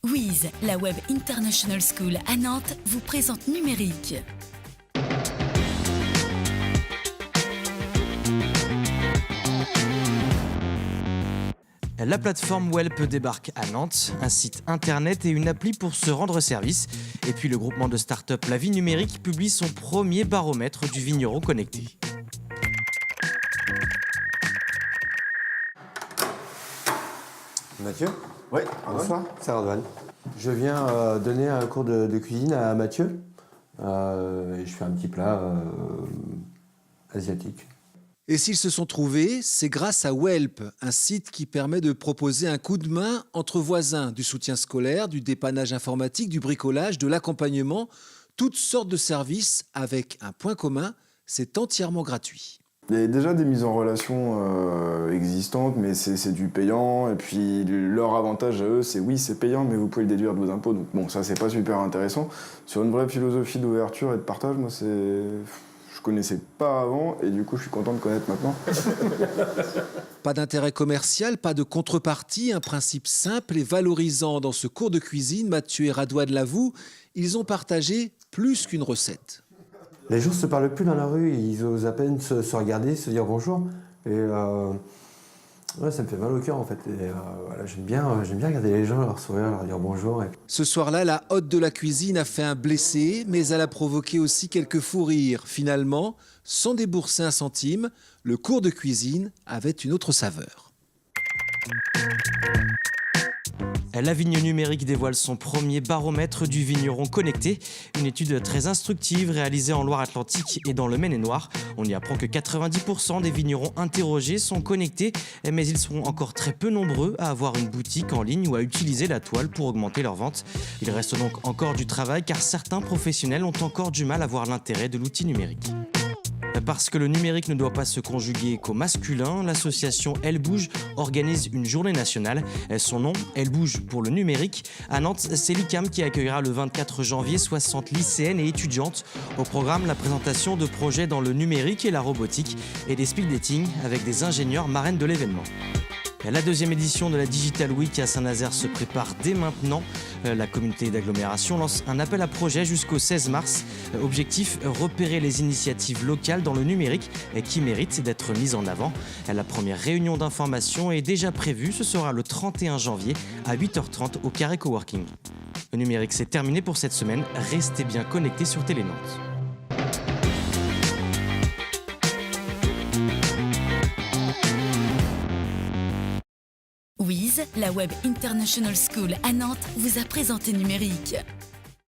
WISE, la Web International School à Nantes, vous présente Numérique. La plateforme Welp débarque à Nantes, un site internet et une appli pour se rendre service. Et puis le groupement de start-up La Vie Numérique publie son premier baromètre du vigneron connecté. Mathieu? Oui, Bonsoir, c'est Radouane. Je viens donner un cours de cuisine à Mathieu. Et je fais un petit plat asiatique. Et s'ils se sont trouvés, c'est grâce à Welp, un site qui permet de proposer un coup de main entre voisins, du soutien scolaire, du dépannage informatique, du bricolage, de l'accompagnement, toutes sortes de services avec un point commun, c'est entièrement gratuit. Il y a déjà des mises en relation existantes, mais c'est du payant. Et puis leur avantage à eux, c'est oui, c'est payant, mais vous pouvez le déduire de vos impôts. Donc bon, ça c'est pas super intéressant. Sur une vraie philosophie d'ouverture et de partage, moi je connaissais pas avant et du coup je suis content de connaître maintenant. Pas d'intérêt commercial, pas de contrepartie, un principe simple et valorisant. Dans ce cours de cuisine, Mathieu et Radouane l'avouent, ils ont partagé plus qu'une recette. Les gens se parlent plus dans la rue, ils osent à peine se regarder, se dire bonjour. Et ouais, ça me fait mal au cœur en fait. Et voilà, j'aime bien regarder les gens, leur sourire, leur dire bonjour. Ce soir-là, la hôte de la cuisine a fait un blessé, mais elle a provoqué aussi quelques fous rires. Finalement, sans débourser un centime, le cours de cuisine avait une autre saveur. La Vigne Numérique dévoile son premier baromètre du vigneron connecté, une étude très instructive réalisée en Loire-Atlantique et dans le Maine-et-Loire. On y apprend que 90% des vignerons interrogés sont connectés, mais ils seront encore très peu nombreux à avoir une boutique en ligne ou à utiliser la toile pour augmenter leurs ventes. Il reste donc encore du travail car certains professionnels ont encore du mal à voir l'intérêt de l'outil numérique. Parce que le numérique ne doit pas se conjuguer qu'au masculin, l'association Elle Bouge organise une journée nationale. Son nom, Elle Bouge pour le numérique. À Nantes, c'est l'ICAM qui accueillera le 24 janvier 60 lycéennes et étudiantes. Au programme, la présentation de projets dans le numérique et la robotique et des speed dating avec des ingénieurs marraines de l'événement. La deuxième édition de la Digital Week à Saint-Nazaire se prépare dès maintenant. La communauté d'agglomération lance un appel à projet jusqu'au 16 mars. Objectif, repérer les initiatives locales dans le numérique qui méritent d'être mises en avant. La première réunion d'information est déjà prévue. Ce sera le 31 janvier à 8h30 au Carré Coworking. Le numérique, c'est terminé pour cette semaine. Restez bien connectés sur Télé Nantes. WISE, la Web International School à Nantes, vous a présenté Numérique.